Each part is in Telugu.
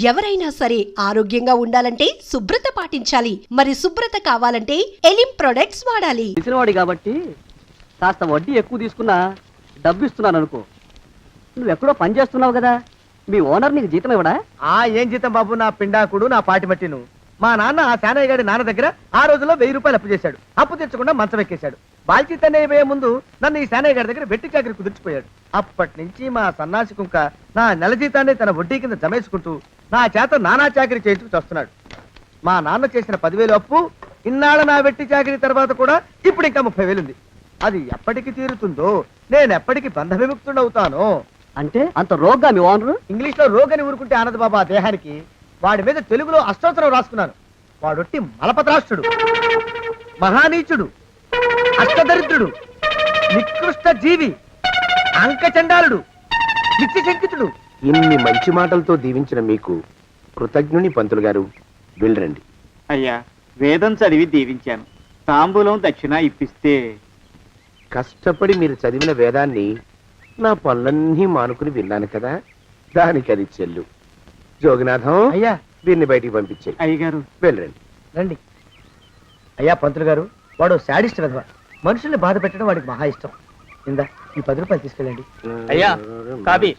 ఎవరైనా సరే ఆరోగ్యంగా ఉండాలంటే శుభ్రత పాటించాలి. మరి శుభ్రత కావాలంటే ఎలిం ప్రొడక్ట్స్ వాడాలి. తెలిసినవాడి కాబట్టి కాస్త వడ్డీ ఎక్కువ తీసుకున్నా డబ్బు ఇస్తున్నాను అనుకో. నువ్వెక్కడో పని చేస్తున్నావు కదా, మీ ఓనర్ నీకు జీతం ఇవ్వడా? ఏం జీతం బాబు, నా పిండాకుడు, నా పాటి మట్టిను. మా నాన్న ఆ శానయ్య గారి నాన్న దగ్గర ఆ రోజుల్లో 1000 రూపాయలు అప్పు చేశాడు. అప్పు తెచ్చకుండా మంచం ఎక్కేశాడు. బాల్చితనే అయిపోయే ముందు నన్ను ఈ శానయ్య గారి దగ్గర వెట్టి చాకరి కుదిర్చిపోయాడు. అప్పటి నుంచి మా సన్నాసి కుంక నా నెల జీతాన్ని తన వడ్డీ కింద జమేసుకుంటూ నా చేత నానా చాకరీ చేయించుకు వస్తున్నాడు. మా నాన్న చేసిన 10,000 అప్పు ఇన్నాళ్ళ నా వెట్టి చాకరీ తర్వాత కూడా ఇప్పుడు ఇంకా 30,000 ఉంది. అది ఎప్పటికి తీరుతుందో, నేను ఎప్పటికి బంధ విముక్తుడవుతానో. అంటే అంత రోగ్గా మీ ఓనరు? ఇంగ్లీష్ లో రోగని ఊరుకుంటే ఆనంద్ బాబా దేహానికి. వాడి మీద తెలుగులో అష్టోత్తరం రాసుకున్నాను. వాడొట్టి మలపత్రాష్ట్రుడు, మహానీచుడు, అష్టదరిద్రుడు, నికృష్ట జీవి, అంకచండాలుడు, నిత్యశంకితుడు. ఇన్ని మంచి మాటలతో దీవించిన మీకు కృతజ్ఞుని పంతులు గారు. వెళ్ళరండి. అయ్యా, వేదం చదివి దీవించాను. తాంబూలం దక్షిణ ఇప్పిస్తే. కష్టపడి మీరు చదివిన వేదాన్ని నా పనులన్నీ మానుకుని విన్నాను కదా, దానికి అది చెల్లు. జోగినాథం, అయ్యా వీరిని బయటికి పంపించే. అయ్యగారు వెళ్ళరండి. రండి. అయ్యా పంతులు గారు, వాడు శాడిస్ట్ విధవ. మనుషుల్ని బాధ పెట్టడం వాడికి మహా ఇష్టం. ఇందా ఈ 10 రూపాయలు తీసుకెళ్ళండి. అయ్యా, కాపీ.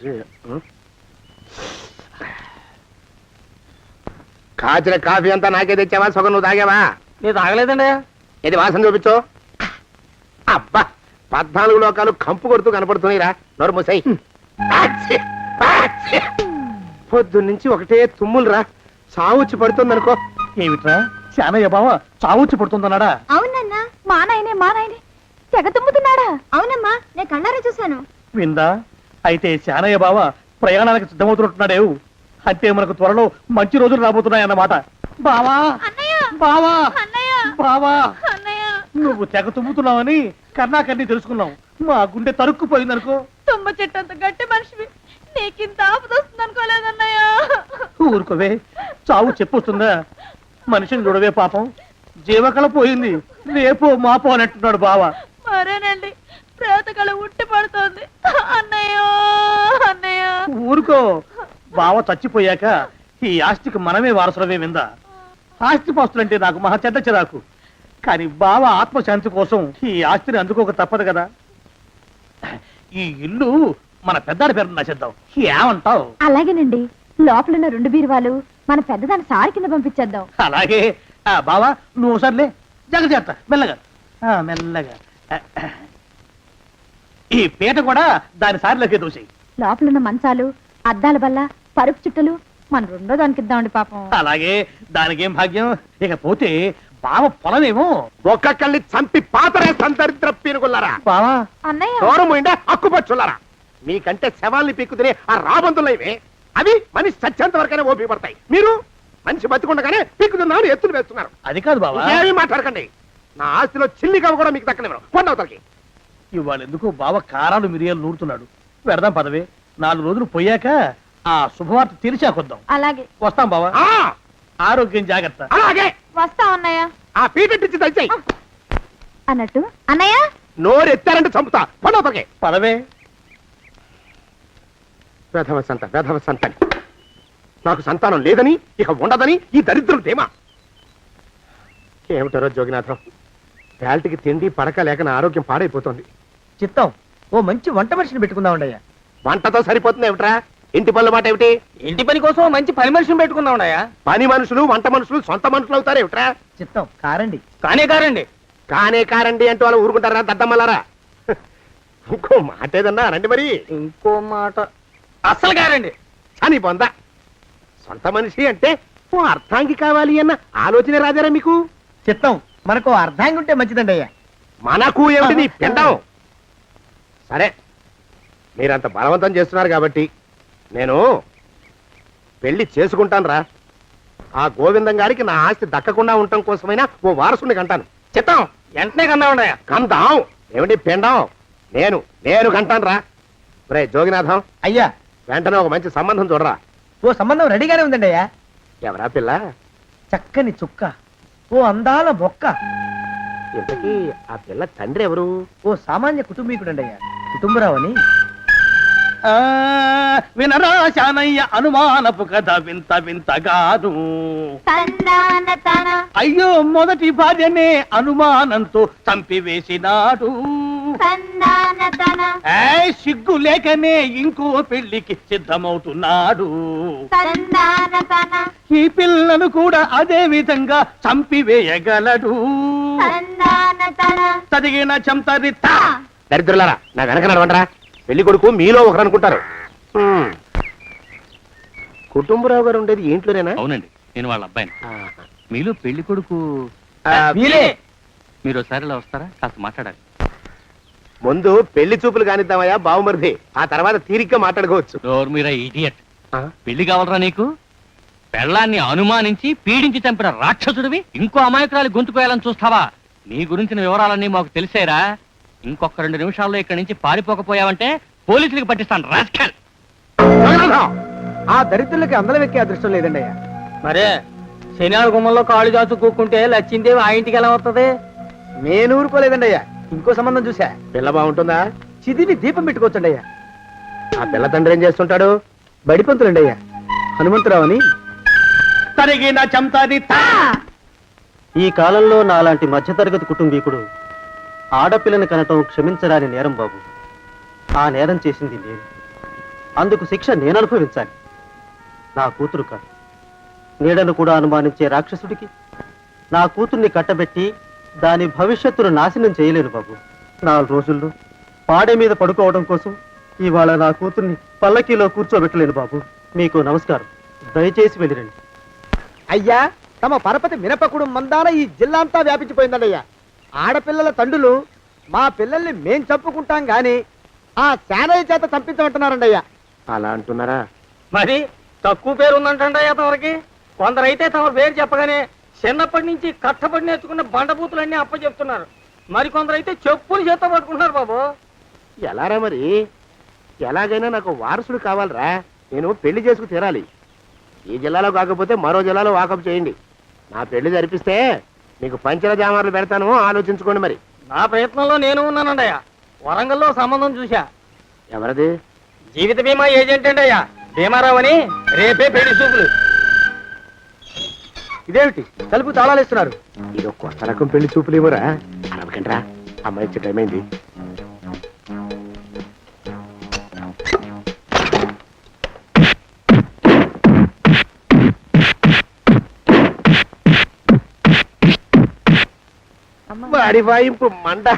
కాచిన కాఫీ అంతా నాకే తెచ్చావా? సగం నువ్వు తాగావా? నేను తాగలేదండి. ఇది వాసన చూపించు. అబ్బా, 14 లోకాలు కంపు కొడుతూ కనపడుతున్నాయిరా. నోరు మూసాయి. పొద్దున్నుంచి ఒకటే తుమ్ములురా. సావుచ్చి పడుతుంది అనుకో. ఏమిట్రా శానయ్య బావ చావుచ్చి పడుతుందన్నాడా? అవునన్నా, మా నాయనే తెగ తుమ్ముతున్నాడా? అవునమ్మా, నేను కళ్ళారా చూశాను. విందా? అయితే శానయ్య బావ ప్రయాణానికి సిద్ధమవుతున్నట్టున్నాడేవు. అంటే మనకు త్వరలో మంచి రోజులు రాబోతున్నాయన్నమాట. బావా బావా బావా, నువ్వు తెగ తుమ్ముతున్నావని కర్ణాకర్ణి తెలుసుకున్నావు. మా గుండె తరుక్కుపోయిందనుకో. తుమ్మ చెట్టు అంత గట్టి మనిషివి, నీకింత ఆపదొస్తుంది అనుకోలేదన్నయ్య. ఊరుకోవే, చావు చెప్పొస్తుందా? మనిషిని చూడవే పాపం, జీవకళ పోయింది. రేపో మాపో అంటున్నాడు బావ. మరేనండి, ప్రేతకళ ఉట్టి పడుతోంది అన్నయ్యో అన్నయ్య. ఊరుకో, బావ చచ్చిపోయాక ఈ ఆస్తికి మనమే వారసులమే. విందా? ఆస్తి పాస్తులంటే నాకు మహా చెడ్డ చిరాకు. కానీ బావ ఆత్మశాంతి కోసం ఈ ఆస్తిని అందుకోక తప్పదు కదా. ఈ ఇల్లు మన పెద్దాడి పేరు నచ్చేద్దాం. ఏమంటావు? అలాగేనండి, లోపలున్న 2 బీరువాలు మన పెద్దదాన్ని సారి కింద పంపించేద్దాం. అలాగే. బావా నువ్వు సర్లే, జాగ్రత్త, మెల్లగా మెల్లగా. ఈ పీట కూడా దాని సారిలోకి దూసేయి. లోపలున్న మంచాలు, అద్దాల బల్ల, పరుపు చుట్టలు మన 2వ దానికి ఇద్దామండి పాపం. అలాగే, దానికేం భాగ్యం. ఇకపోతే బావ పొలమేమో ఒక్కొక్కల్ని చంపి పాతరేస్తాను దరిద్ర పీనుకున్నారా. బావా అన్నయ్య, దూరం ఉండే అక్కుపచ్చులారా. మీకంటే శవాల్ని పీక్కుతినే ఆ రాబందులు ఇవే. అవి మనిషి చచ్చేంత వరకైనా ఓపి పడతాయి. మీరు మనిషి బతికుండగానే పీక్కుతున్నామని ఎత్తులు వేస్తున్నారు. అది కాదు బావా. ఏమీ మాట్లాడకండి. నా ఆస్తిలో చిల్లి కవ కూడా మీకు దక్కనివ్వరు. కొండవతలకి. ఇవాళ ఎందుకో బావ కారాలు మిరియాలు నూరుతున్నాడు. పెడదాం పదవే. 4 రోజులు పోయాక ఆ శుభవార్త తీర్చాకొద్దాం. అలాగే వస్తాం బావా. ఆరోగ్యం జాగ్రత్త. అలాగే. వస్తాం అన్నయ్య. ఆ పీటెట్టించి దయచేయి. అన్నట్టు అన్నయ్య, నోరు ఎత్తారంటే చంపుతా. కొండవతలకి. పదవే. వేధవ సంతానం. నాకు సంతానం లేదని, ఇక ఉండదని ఈ దరిద్రుడు ధీమా. ఏమిటారో జోగినాథం, వేల్టికి తిండి పడక లేక నా ఆరోగ్యం పాడైపోతుంది. చిత్తం, ఓ మంచి వంట మనిషిని పెట్టుకుందాం. వంటతో సరిపోతుంది ఏమిట్రా? ఇంటి పనుల మాట ఏమిటి? ఇంటి పని కోసం మంచి పని మనిషిని పెట్టుకున్నావున్నాయా? పని మనుషులు వంట మనుషులు సొంత మనుషులు అవుతారు ఏమిట్రా? చిత్తం కారండి. కారండి. కారండి అంటూ వాళ్ళు ఊరుకుంటారా దద్దమ్మలారా? ఇంకో మాట ఏదన్నా రండి మరి. ఇంకో మాట అస్సలు కారండి. అని పొందా. సొంత మనిషి అంటే ఓ అర్థాంగి కావాలి అన్న ఆలోచన రాజారా మీకు? చిత్తం, మనకు అర్థంగా ఉంటే మంచిదండి అయ్యా. మనకు ఏమిటి నీ పిండం? సరే, మీరంత బలవంతం చేస్తున్నారు కాబట్టి నేను పెళ్లి చేసుకుంటాను రా. ఆ గోవిందం గారికి నా ఆస్తి దక్కకుండా ఉండటం కోసమైనా ఓ వారసుని కంటాను. చిత్తం, వెంటనే కన్నా ఉన్నాయా? కందాం. ఏమిటి పిండం? నేను కంటాను రా. రే జోగినాథం, అయ్యా వెంటనే ఒక మంచి సంబంధం చూడరా. ఓ సంబంధం రెడీగానే ఉందండి అయ్యా. ఎవరా పిల్ల? చక్కని చుక్క, ఓ అందాల మొక్క. ఇంతకీ ఆ పిల్ల తండ్రి ఎవరు? ఓ సామాన్య కుటుంబీకుడండి అయ్యా, కుటుంబరావు అని. వినరా శానయ్య అనుమానపు కథ వింత వింతగాను. అయ్యో మొదటి భార్యనే అనుమానంతో చంపివేసినాడు. సిగ్గు లేకనే ఇంకో పెళ్లికి సిద్ధమవుతున్నాడు. ఈ పిల్లను కూడా అదే విధంగా చంపివేయగలడు. తదిగిన చంతరిత. దరిద్రులారా నా వెనక నడవండరా. పెళ్లి కొడుకు మీలో ఒకరు అనుకుంటారు. కుటుంబరావు గారు ఉండేది ఇంట్లోనేనా? అవునండి, నేను వాళ్ళ అబ్బాయిని. ఆహా. మీలో పెళ్లి కొడుకు మీరే. మీరు ఒకసారి ఇలా వస్తారా? కాస్త మాట్లాడాలి. ముందు పెళ్లి చూపులు కానిద్దామయ్యా బావుమరిది, ఆ తర్వాత తీరిగ్గా మాట్లాడుకోవచ్చు. డోర్ మీరా ఇడియట్. పెళ్లి కావాలరా నీకు? పెళ్ళాన్ని అనుమానించి పీడించి చంపిన రాక్షసుడివి ఇంకో అమాయకురాలు గొంతుకోయాలని చూస్తావా? నీ గురించిన వివరాలన్నీ మాకు తెలిసేరా. ఇంకొక 2 నిమిషాల్లో ఇక్కడి నుంచి పారిపోకపోయావంటే పోలీసులకు పట్టిస్తాను. రాస్కల్. ఆ దరిద్రులకి అందలం ఎక్కే అదృష్టం లేదండి అయ్యా. మరే శనివారం గుమ్మంలో కాళ్ళు చాచు కూకుంటే లచ్చిందేవి ఆ ఇంటికి ఎలా వస్తుంది? నేను ఊరుకోలేదండి అయ్యా. ఇంకో సంబంధం చూసా. పిల్ల బాగుంటుందా? చిదివి దీపం పెట్టుకోవచ్చండి అయ్యా. ఆ పిల్ల తండ్రి ఏం చేస్తుంటాడు? బడిపంతులండి అయ్యా. హనుమంతరావు అని. తరిగిన చంతరిత. ఈ కాలంలో నాలాంటి మధ్యతరగతి కుటుంబీకుడు ఆడపిల్లని కనటం క్షమించరాని నేరం బాబు. ఆ నేరం చేసింది నేను. అందుకు శిక్ష నేను అనుభవించాలి. నా కూతురు కాదు. నీడను కూడా అనుమానించే రాక్షసుడికి నా కూతుర్ని కట్టబెట్టి దాని భవిష్యత్తును నాశనం చేయలేను బాబు. 4 రోజుల్లో పాడే మీద పడుకోవడం కోసం ఇవాళ నా కూతుర్ని పల్లకీలో కూర్చోబెట్టలేను బాబు. మీకు నమస్కారం. దయచేసి వెళ్ళిరండి. అయ్యా, తమ పరపతి మినపకుడు మందాన ఈ జిల్లా అంతా వ్యాపించిపోయిందండి అయ్యా. ఆడపిల్లల తండ్రులు మా పిల్లల్ని మేం చంపుకుంటాం గాని ఆ శానయ్య చేత చంపించమంటున్నారండి అయ్యా. అలా అంటున్నారా? మరి తక్కువ పేరు ఉందంటే తమరికి. కొందరైతే తమ పేరు చెప్పగానే చిన్నప్పటి నుంచి కట్టబడి నేర్చుకున్న బండబూతులన్నీ అప్పచెప్తున్నారు. మరి కొందరైతే చెప్పులు చేత పట్టుకుంటున్నారు బాబు. ఎలారా మరి? ఎలాగైనా నాకు వారసుడు కావాలరా. నేను పెళ్లి చేసుకు తీరాలి. ఈ జిల్లాలో కాకపోతే మరో జిల్లాలో వాకప్ చేయండి. నా పెళ్లి జరిపిస్తే మీకు పంచల జామార్లు పెడతాను, ఆలోచించుకోండి. మరి నా ప్రయత్నంలో నేను ఉన్నానండయ్యా. వరంగల్లో సంబంధం చూశా. ఎవరది? జీవిత బీమా ఏజెంట్ అండి అయ్యా, భీమారావు అని. రేపే పెళ్లి చూపులు. ఇదేమిటి తలుపు తాళాలు ఇస్తున్నారు? ఇది ఒక కొత్త రకం పెళ్లి చూపులేమోరా. అరవకండ్రా, అమ్మాయి వచ్చే టైం అయింది. వాడి వాయింపు మండ.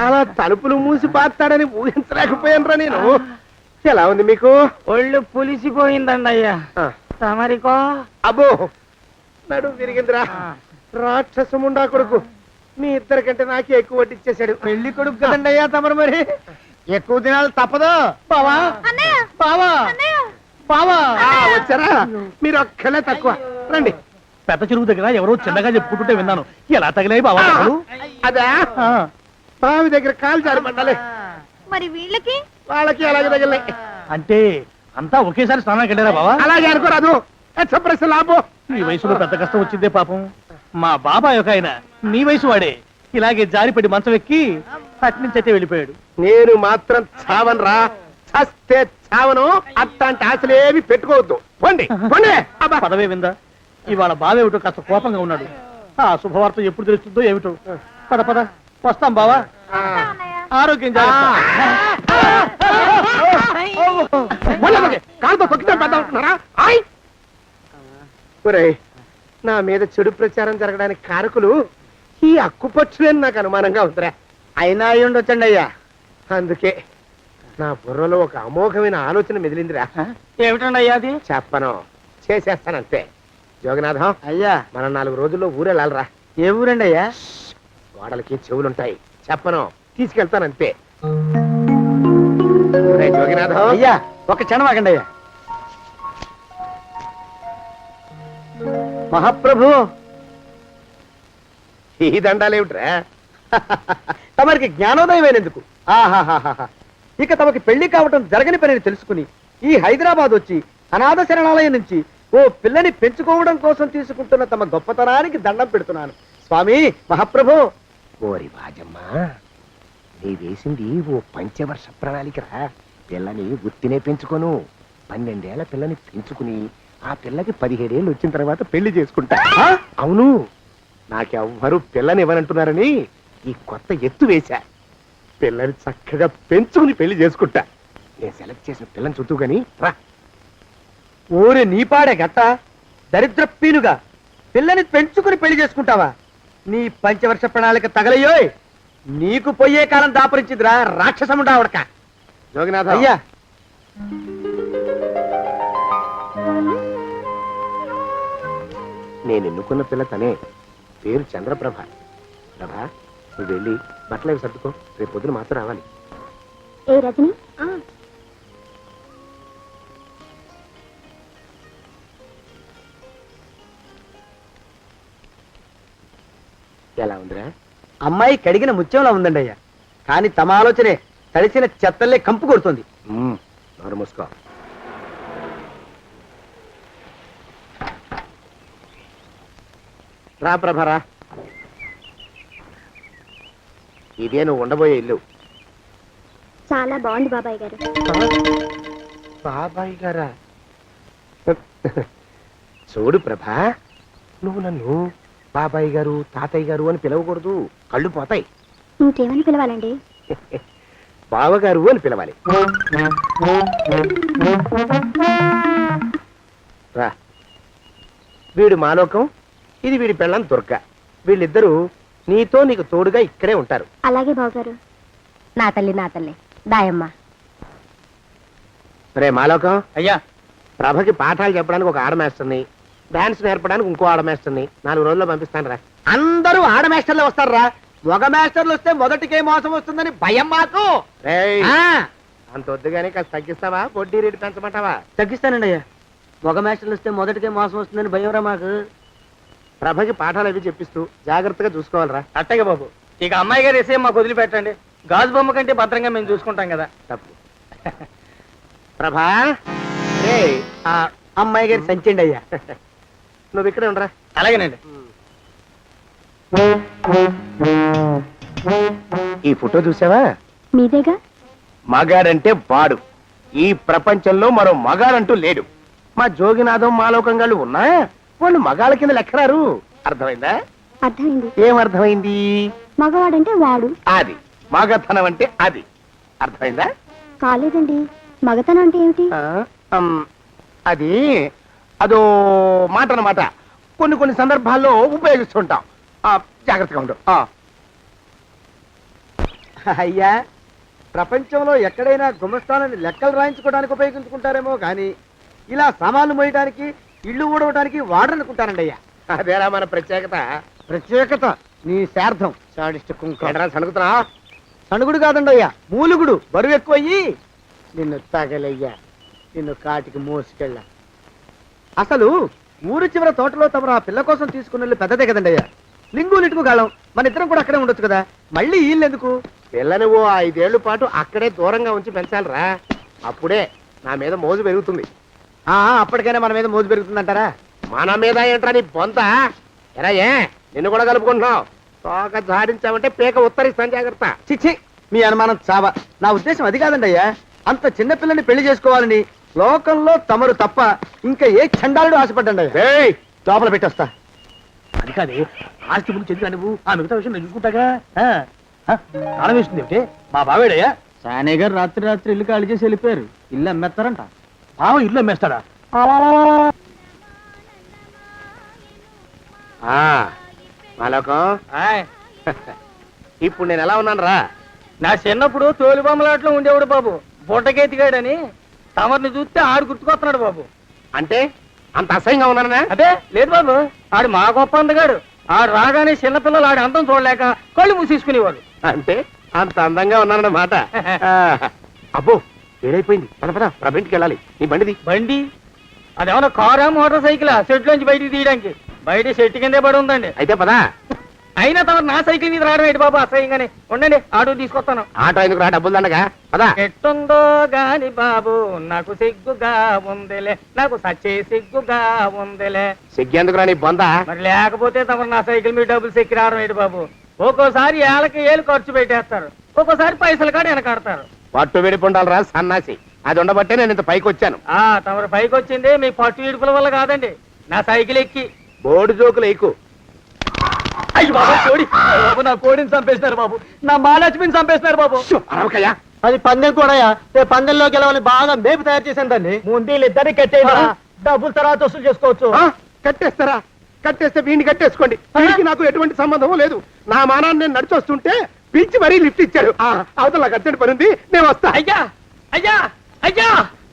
అలా తలుపులు మూసి పాతాడని ఊహించలేకపోయానురా నేను. ఎలా ఉంది మీకు? ఒళ్ళు పులిసిపోయిందండి అయ్యా. తమరికో? అబ్బో, నడు విరిగిందిరా. రాక్షసముండా కొడుకు మీ ఇద్దరికంటే నాకే ఎక్కువ వడ్డిచ్చేశాడు. పెళ్లి కొడుకు కదండి అయ్యా తమరు. మరి ఎక్కువ దినాలు తప్పదు. బావా బావా బావా. వచ్చారా? మీరు ఒక్కలే తక్కువ. రండి. పెద్ద చెరువు దగ్గర ఎవరో చిన్నగా చెప్పుకుంటుంటే విన్నాను. ఎలా తగిలాయి బావా? అదా బావి దగ్గర కాలు జారి పడ్డాలి. మరి వీళ్ళకి వాళ్ళకి అలాగే తగిలి. అంటే అంతా ఒకేసారి స్నానానికి వెళ్ళారా బావా? అలాగే అనుకోరాదు. ప్రశ్న లాభం. ఈ వయసులో పెద్ద కష్టం వచ్చిందే పాపం. మా బాబాయ్ ఒక ఆయన నీ వయసు వాడే ఇలాగే జారిపడి మంచం ఎక్కి అట్నుంచి అయితే వెళ్ళిపోయాడు. నేను మాత్రం చావనరా. చస్తే చావను. అట్లాంటి ఆశలేమి పెట్టుకోవద్దు. పోండి పోండి. అబ్బా. పదవే విందా. ఇవాళ బావేమిటో కాస్త కోపంగా ఉన్నాడు. ఆ శుభవార్త ఎప్పుడు తెలుస్తుందో ఏమిటో. పద పద వస్తాం బావా. ఆరోగ్యం జాగ్రత్త. కాలుతో తొక్కితే పెద్ద ఉంటున్నారా? ఒరేయ్, నా మీద చెడు ప్రచారం జరగడానికి కారకులు ఈ అక్కుపచ్చులేని నాకు అనుమానంగా ఉందిరా. అయినా అయి ఉండొచ్చండి అయ్యా. అందుకే నా బుర్రలో ఒక అమోఘమైన ఆలోచన మెదిలిందిరా. ఏమిటండి అయ్యా అది? చెప్పను, చేసేస్తానంతే. జోగనాథం అయ్యా, మనం 4 రోజుల్లో ఊరెళ్ళాలరా. ఏ ఊరండి అయ్యా? గోడలకి చెవులుంటాయి. చెప్పను, తీసుకెళ్తానంతే. జోగినాథం అయ్యా, ఒక క్షణం ఆగండి అయ్యా. మహాప్రభు, ఈ దండాలేమిట్రా? తమరికి జ్ఞానోదయమైనందుకు ఆహాహాహా. ఇక తమకి పెళ్లి కావటం జరగని పనిని తెలుసుకుని ఈ హైదరాబాద్ వచ్చి అనాథ శరణాలయం నుంచి ఓ పిల్లని పెంచుకోవడం కోసం తీసుకుంటున్న తమ గొప్పతనానికి దండం పెడుతున్నాను స్వామి. మహాప్రభు. ఓరి బాజమ్మ, నీ వేసింది ఓ పంచవర్ష ప్రణాళికరా. పిల్లని ఉత్తినే పెంచుకోను 12 ఏళ్ల పిల్లని పెంచుకుని ఆ పిల్లకి 17 ఏళ్ళు వచ్చిన తర్వాత పెళ్లి చేసుకుంటా. అవును, నాకెవ్వరూ పిల్లని ఇవ్వనంటున్నారని ఈ కొత్త ఎత్తు వేశా. పిల్లని చక్కగా పెంచుకుని పెళ్లి చేసుకుంటా. నేను సెలెక్ట్ చేసిన పిల్లని చుట్టూ గాని రా. ఓరే నీపాడే గట్ట దరిద్రపీనుగా పిల్లని పెంచుకుని పెళ్లి చేసుకుంటావా? నీ పంచవర్ష ప్రణాళిక తగలయ్యోయ్. నీకు పోయే కాలం దాపరించిందిరా రాక్షసముడా ఉడక. జోగినాథ అయ్యా నేను ఎన్నుకున్న పిల్ల తనే. పేరు చంద్రప్రభ. ప్రభ, నువ్వు వెళ్ళి బట్టలు అవి సర్దుకో. రేపు పొద్దున మాత్రం రావాలి. ఏ రజని ఎలా ఉందిరా? అమ్మాయి కడిగిన ముత్యంలా ఉందండి అయ్యా. కానీ తమ ఆలోచనే తడిసిన చెత్తల్లే కంపు కొడుతుంది. నోరు మూసుకో. రా ప్రభరా, ఇదే నువ్వు ఉండబోయే ఇల్లు. చాలా బాగుంది బాబాయ్ గారు. బాబాయ్ గారా? చూడు ప్రభా, నువ్వు నన్ను బాబాయ్ గారు తాతయ్య గారు అని పిలవకూడదు, కళ్ళు పోతాయి. ఇంకేమని పిలవాలండి? బావగారు అని పిలవాలి. రా, వీడు మాలోకం, ఇది వీడి పెళ్ళం దుర్గ. వీళ్ళిద్దరూ నీతో నీకు తోడుగా ఇక్కడే ఉంటారు. అలాగే బావగారు. నా తల్లి దాయమ్మ. రే మాలోకం, అయ్యా ప్రభకి పాఠాలు చెప్పడానికి ఒక ఆడమేస్టర్ని, డాన్స్ నేర్పడానికి ఇంకో ఆడమేస్టర్ని 4 రోజుల్లో పంపిస్తాను రా. అందరూ ఆడ మాస్టర్లు వస్తారా? మగ మాస్టర్లు వస్తే మొదటికే మోసం వస్తుందని భయం మాకు. రేయ్, ఆ, అంత వద్దుగానే కాస్త తగ్గిస్తావా? వడ్డీ రేటు పెంచమంటావా? తగ్గిస్తానండి అయ్యా. మగ మాస్టర్లు వస్తే మొదటికే మోసం వస్తుందని భయంరా మాకు. ప్రభకి పాఠాలు అవి చెప్పిస్తూ జాగ్రత్తగా చూసుకోవాలరా. అట్టగే బాబు. ఇక అమ్మాయి గారు వేసే మాకు వదిలిపెట్టండి. గాజు బొమ్మ కంటే భద్రంగా మేము చూసుకుంటాం కదా. తప్పు. ప్రభా, రేయ్, ఆ అమ్మాయి గారి సంచండి అయ్యా. నువ్వు ఇక్కడే ఉండరా. అలాగేనండి. ఈ ఫోటో చూసావా? మీదేగా. మగాడంటే వాడు. ఈ ప్రపంచంలో మరో మగాడంటూ లేడు. మా జోగినాథం మాలోకంగాళ్ళు ఉన్నా వాళ్ళు మగాళ్ళ కింద లెక్కరారు. అర్థమైందా? అర్థమైంది. ఏమర్థమైంది? మగవాడంటే వాడు. అది మగతనం అంటే అది. అర్థమైందా? కాలేదండి. మగతనం అంటే ఏమిటి? అది అదో మాట అన్నమాట. కొన్ని సందర్భాల్లో ఉపయోగిస్తుంటాం. జాగ్రత్తగా ఉండు. అయ్యా, ప్రపంచంలో ఎక్కడైనా గుమస్థానాన్ని లెక్కలు రాయించుకోవడానికి ఉపయోగించుకుంటారేమో కానీ ఇలా సామాన్లు మోయడానికి, ఇల్లు ఊడవడానికి వాడనుకుంటారండి అయ్యా. అదేరా మన ప్రత్యేకత. ప్రత్యేకత నీ శార్థం. సనుకుతున్నా? సణుగుడు కాదండి అయ్యా, మూలుగుడు. బరువు ఎక్కువయ్యి నిన్ను తగలయ్యా, నిన్ను కాటికి మోసుకెళ్ళా. అసలు ఊరు చివర తోటలో తమరు ఆ పిల్ల కోసం తీసుకున్న పెద్దదే కదండి అయ్యా. లింగు లిటుకు గాలం. మన ఇద్దరం కూడా అక్కడే ఉండొచ్చు కదా. మళ్ళీ వీళ్ళెందుకు? పిల్లని ఓ 5 ఏళ్ల పాటు అక్కడే దూరంగా ఉంచి పెంచాలిరా. అప్పుడే నా మీద మోజు పెరుగుతుంది. అప్పటికైనా మన మీద మోజు పెరుగుతుందంటారా? మన మీద ఏంట్రా నీ బొంత? ఎరా, ఏ నిన్ను కూడా కలుపుకుంటున్నావు? తోక జాడించావంటే పీక ఉత్తరిస్తాను, జాగ్రత్త. చిచ్చి, మీ అనుమానం చావా. నా ఉద్దేశం అది కాదండి అయ్యా. అంత చిన్న పిల్లని పెళ్లి చేసుకోవాలని లోకంలో తమరు తప్ప ఇంకా ఏ చండాలుడు ఆశపడ్డండి అయ్యా. ఏయ్, లోపల పెట్టొస్తా. అది కాదే, ఆస్తి ముందు చెందుగా నువ్వు ఆ మిగతా విషయం నేను చూసుకుంటాగా. తాళం వేస్తుంది ఏమిటి? మా బావేడయ్యా. సానే గారు రాత్రి ఇల్లు ఖాళీ చేసి వెళ్ళిపోయారు. ఇల్లు అమ్మేస్తారంట. బావ ఇల్లు అమ్మేస్తాడా? మాలోకం, ఇప్పుడు నేను ఎలా ఉన్నాను రా? నా చిన్నప్పుడు తోలు బొమ్మలాట్లో ఉండేవాడు బాబు. బుట్టకెత్తిగాడని తమరిని చూస్తే ఆడు గుర్తుకొస్తున్నాడు బాబు. అంటే అంత అసహ్యంగా ఉన్నానా? అదే లేదు బాబు, ఆడు మా గొప్ప అందగాడు. ఆడు రాగానే చిన్నపిల్లలు ఆడి అందం చూడలేక కళ్ళు మూసేసుకునేవాడు. అంటే అంత అందంగా ఉన్నానన్నమాట. అబ్బో, ఏడైపోయింది. పద ప్రభింటికి వెళ్ళాలి. నీ బండిది. బండి అదేమన్నా కారా మోటార్ సైకిలా షెడ్లోంచి బయటికి తీయడానికి? బయట షెట్టు కిందే పడి ఉందండి. అయితే పదా. అయినా తమరు నా సైకిల్ మీద రావడం ఏంటి బాబు అసహ్యంగానే. ఉండండి, ఆటో తీసుకొస్తాను. ఆటో ఎందుకు రా, డబ్బులు దండగా. పదా. ఎట్టుందో గాని బాబు నాకు సిగ్గుగా ఉందిలే, నాకు సచ్చే సిగ్గుగా ఉందిలే. సిగ్గెందుకు రా నీ బొంద? మరి లేకపోతే తమరు నా సైకిల్ మీద డబ్బులు సెక్కి రావడం ఏంటి బాబు? ఒక్కోసారి ఏళ్ళకి ఏళ్ళు ఖర్చు పెట్టేస్తారు, ఒక్కోసారి పైసలు కాడ వెనకాడతారు. పట్టు విడిపు ఉండాలిరా సన్నాసి. అది ఉండబట్టే నేను ఇంత పైకి వచ్చాను. తమరు పైకి వచ్చింది మీ పట్టు ఇడుపుల వల్ల కాదండి, నా సైకిల్ ఎక్కి. బోర్డు జోకులు ఎక్కువ. అయ్యి బాబు కోడి, బాబు నా కోడిని చంపేస్తున్నారు బాబు, నా మహాలక్ష్మిని చంపేస్తున్నారు బాబు. అరవకయ్యా. అది పందెం కూడా రేపు పందెంలో గెలవని బాగా మేపు తయారు చేశాను దాన్ని. ముందు వీళ్ళిద్దరిని కట్టేదా, డబ్బులు తర్వాత వసూలు చేసుకోవచ్చు. కట్టేస్తారా? కట్టేస్తే వీడిని కట్టేసుకోండి. వీడికి నాకు ఎటువంటి సంబంధం లేదు. నా మానాన్ని నేను నడిచొస్తుంటే పిలిచి మరీ లిఫ్ట్ ఇచ్చాడు. అవతల నాకు అర్జెంట్ పని ఉంది, నేను వస్తా. అయ్యా అయ్యా అయ్యా,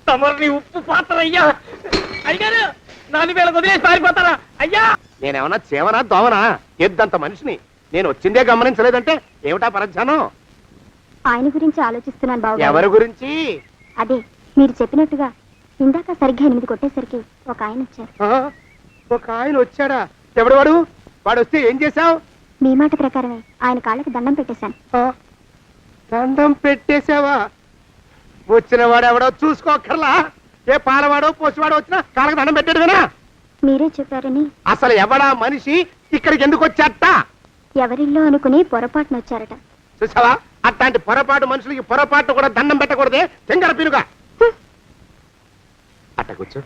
తమరిని ఉప్పు పాత్ర అయ్యా. అయ్యారు నన్ను వీళ్ళకి వదిలేసి పారిపోతారా అయ్యా? నేనేమన్నా చేవనా దోవనా? ఎద్దంత మనిషిని. నేను వచ్చిందే గమనించలేదంటే ఏమిటా పరధ్యానం? ఆయన గురించి ఆలోచిస్తున్నాను బాబు. ఎవరి గురించి? అదే మీరు చెప్పినట్టుగా ఇందాక సరిగ్గా 8 కొట్టేసరికి ఒక ఆయన వచ్చారు. ఒక ఆయన వచ్చాడా? ఎవడు వాడు? వాడు వస్తే ఏం చేశావు? మీ మాట ప్రకారమే ఆయన కాళ్ళకి దండం పెట్టేశాను. దండం పెట్టేశావా? వచ్చిన వాడు ఎవడో చూసుకోకర్లా. ఏ పాలవాడో పోసివాడో వచ్చినా కాళ్ళకి దండం పెట్టాడువేనా? మీరే చెప్పారని. అసలు ఎవడా మనిషి? ఇక్కడికి ఎందుకు వచ్చాట? ఎవరిల్లో అనుకుని పొరపాటున వచ్చారట. చూసావా, అట్లాంటి పొరపాటు మనుషులకి పొరపాటు కూడా దండం పెట్టకూడదే. తెంగర పినుగా అట్ట కూర్చో.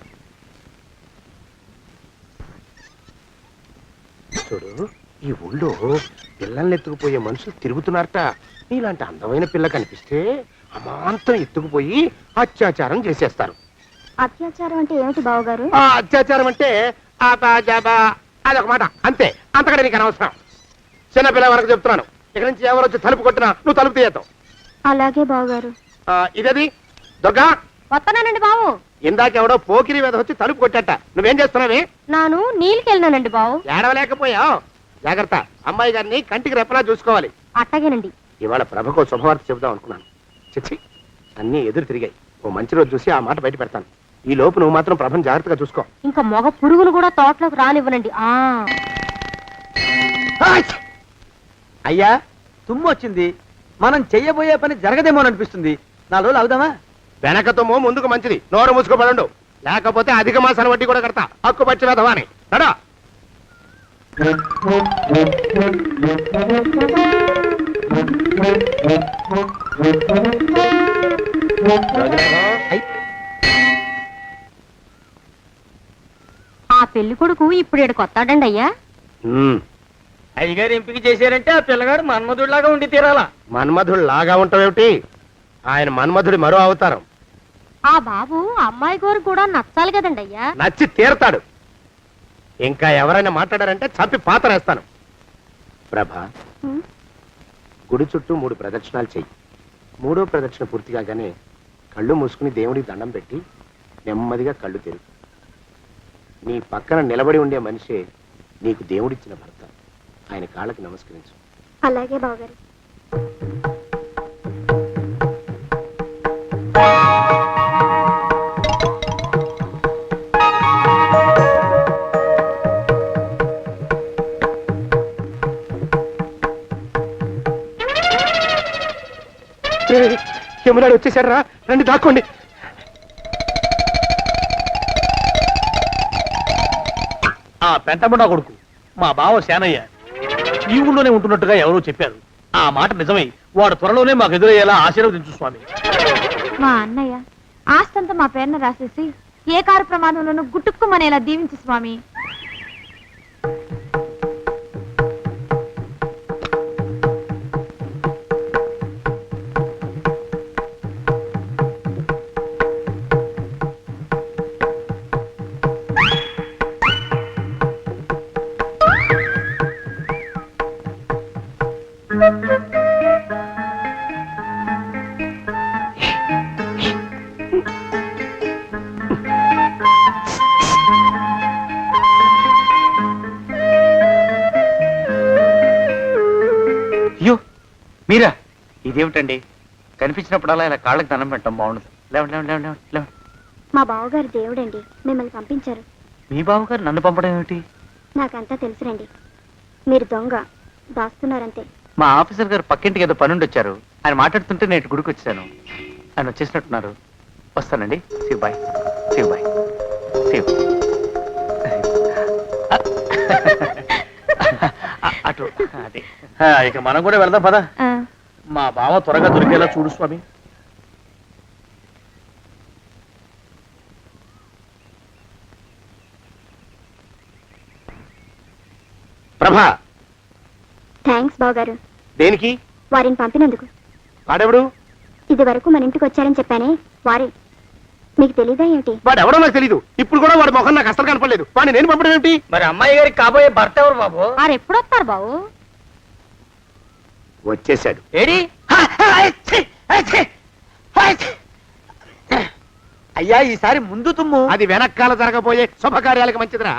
చూడు, ఈ ఊళ్ళో పిల్లల్ని ఎత్తుకుపోయే మనుషులు తిరుగుతున్నారట. నీలాంటి అందమైన పిల్ల కనిపిస్తే అమాంతం ఎత్తుకుపోయి అత్యాచారం చేసేస్తారు. అత్యాచారం అంటే ఏమిటి బావగారు? ఆ అత్యాచారం అంటే అదొక మాట అంతే. అంతకంటే నీకు అనవసరం. చిన్నపిల్ల వరకు చెప్తున్నాను. ఇక్కడ నుంచి ఎవరు వచ్చి తలుపు కొట్టినా నువ్వు తలుపు తీయతావు. అలాగే బావగారు. ఇదది దొగ్గా. వస్తున్నానండి బావు. ఇందాకెవడో పోకిరి మీద వచ్చి తలుపు కొట్టట. నువ్వేం చేస్తున్నావే? నాను నీళ్ళకెళ్ళినానండి బావు. ఏడవలేకపోయావు. జాగ్రత్త, అమ్మాయి గారిని కంటికి రెప్పలా చూసుకోవాలి. అట్టగేనండి. ఇవాళ ప్రభకు శుభవార్త చెబుదాం అనుకున్నాను. చిచ్చి, అన్నీ ఎదురు తిరిగాయి. ఓ మంచి రోజు చూసి ఆ మాట బయట పెడతాను. ఈ లోపు నువ్వు మాత్రం ప్రభను జాగ్రత్తగా చూసుకో. ఇంకా మగ పురుగులు కూడా తోటలోకి రానివ్వనండి. అయ్యా తుమ్ము వచ్చింది, మనం చెయ్యబోయే పని జరగదేమో అనిపిస్తుంది. 4 రోజులు అవుదామా? వెనకతోమో ముందుకు మంచిది. నోరు మూసుకోబడండు, లేకపోతే అధిక మాసాల వడ్డీ కూడా కడతా. హక్కు పచ్చి వెధవాని నడా. ఆ పెళ్లి కొడుకు ఇప్పుడు ఇక్కడికి వస్తాడండి అయ్యా. అయ్యగారు ఎంపిక చేశారంటే ఆ పిల్లగాడు మన్మధుడిలాగా ఉండి తీరాలా. మన్మధుడు లాగా ఉంటావేమిటి? ఆయన మన్మధుడి మరో అవతారం. ఆ బాబు అమ్మాయి గారు కూడా నచ్చాలి కదండి అయ్యా. నచ్చి తీరతాడు. ఇంకా ఎవరైనా మాట్లాడారంటే చంపి పాతరేస్తాను. ప్రభా, గుడి చుట్టూ 3 ప్రదక్షిణాలు చెయ్యి. 3వ ప్రదక్షిణ పూర్తి కాగానే కళ్ళు మూసుకుని దేవుడికి దండం పెట్టి నెమ్మదిగా కళ్ళు తెరుగు. నీ పక్కన నిలబడి ఉండే మనిషే నీకు దేవుడిచ్చిన భర్త. ఆయన కాళ్ళకి నమస్కరించు. అలాగే బావగారు. యమునాడు వచ్చేసాడు రా, రండి దాక్కోండి. ఆ పెంటముడా కొడుకు మా బావ శానయ్య ఈ ఊళ్ళోనే ఉంటున్నట్టుగా ఎవరో చెప్పారు. ఆ మాట నిజమై వాడు త్వరలోనే మాకు ఎదురయ్యేలా ఆశీర్వదించు స్వామి. మా అన్నయ్య ఆస్తంతా మా పేరున రాసేసి ఏ కారు ప్రమాదంలోనూ గుట్టుక్కుమనేలా దీవించు స్వామి. అయ్యో మీరా? ఇదేమిటండి, కనిపించినప్పుడల్లా ఇలా కాళ్ళకి దండం పెట్టడం బాగుండదు. లేవండి లేవండి లేవండి లేవండి. మా బావగారు దేవుడండి, మిమ్మల్ని పంపించారు. మీ బావగారు నన్ను పంపడం ఏమిటి? నాకంతా తెలుసురండి. మీరు దొంగ దాస్తున్నారంతే. మా ఆఫీసర్ గారు పక్కింటికి ఏదో పనుండి వచ్చారు. ఆయన మాట్లాడుతుంటే నేను గుడికి వచ్చాను. ఆయన వచ్చేసినట్టున్నారు. వస్తానండి. Shiv bye, Shiv bye, Shiv. అటు అదే. ఇక మనం కూడా వెళ్దాం పదా. మా బావ త్వరగా దొరికేలా చూడు స్వామి. ప్రభా, థ్యాంక్స్ బావగారు, దేనికి? వారిని పంపినందుకు. వాడెవడు? ఇది వరకు మన ఇంటికి వచ్చారని చెప్పానే వారే. మీకు తెలీదా ఏమిటి? వాడెవడో నాకు తెలీదు. ఇప్పుడు కూడా వాడి మొహం నాకు అసలు కనపడలేదు. వాడిని నేను పంపడం ఏమిటి? మరి అమ్మాయి గారికి కాబోయే భర్త ఎవరు బాబు? వారు ఎప్పుడు వస్తారు బావు? వచ్చేశాడు. ఏడి? అయ్యా, ఈసారి ముందు తుమ్ము. అది వెనకాల జరగబోయే శుభకార్యాలకు మంచిదిరా.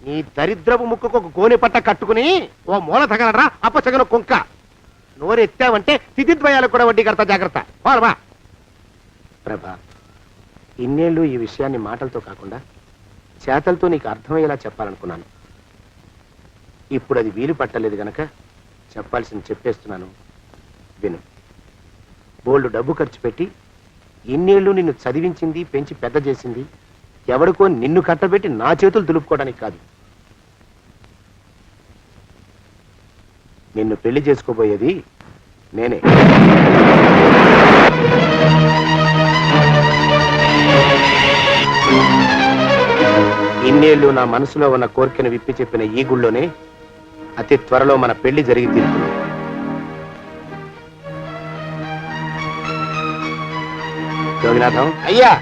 నీ దరిద్రపు ముక్కుకు ఒక గోనె పట్ట కట్టుకుని ఓ మూల తగలరా అప్పచగన కుంక. నోరెత్తావంటే తిథిద్వయాలకు కూడా వడ్డీ కడతా, జాగ్రత్త. వారమా ప్రభా, ఇన్నేళ్ళు ఈ విషయాన్ని మాటలతో కాకుండా చేతలతో నీకు అర్థమయ్యేలా చెప్పాలనుకున్నాను. ఇప్పుడు అది వీలు పట్టలేదు గనక చెప్పాల్సింది చెప్పేస్తున్నాను, విను. బోల్డు డబ్బు ఖర్చు పెట్టి ఇన్నేళ్ళు నిన్ను చదివించింది, పెంచి పెద్ద చేసింది ఎవడికో నిన్ను కట్టబెట్టి నా చేతులు దులుపుకోవడానికి కాదు. నిన్ను పెళ్లి చేసుకోబోయేది నేనే. ఇన్నేళ్ళు నా మనసులో ఉన్న కోరికను విప్పి చెప్పిన ఈ గుళ్ళోనే అతి త్వరలో మన పెళ్లి జరిగి తీరుతుంది. యోగినాథం అయ్యా,